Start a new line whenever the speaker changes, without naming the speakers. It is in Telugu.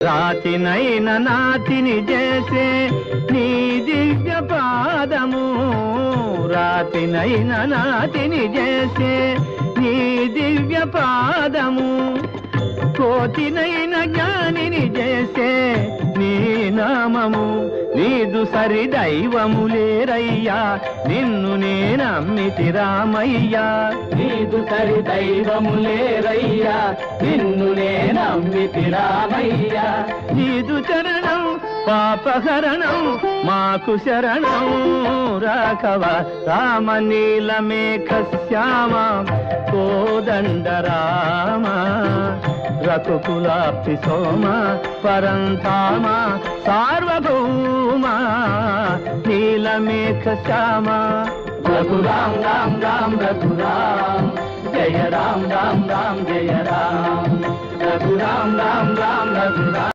రాతినైన నాతిని చేసే నీ దివ్య పాదము, రాతినైన నాతిని చేసే నీ దివ్య పాదము, కోతినైన జ్ఞానిని చేసే నీ నామము, నీదు సరి దైవము లేరయ్యా నిన్ను నేనమ్మితి రామయ్యా,
నీదు సరి దైవము లేరయ్యా నిన్ను నేనమ్మితి రామయ్యా,
నీదు చరణం పాపహరణం మాకు శరణం, రాఘవ రామ నీలమేఘ శ్యామ కోదండ రామ, రఘుకులాప్తి సోమ పరంధామ సార్వభౌమ, నీలమేఘ శ్యామ
రఘురాం రామ్ రామ్ రఘురాం, జయ రామ్ రామ్ రామ్ జయ రామ్, రఘురాం రామ్ రామ్ రఘురాం.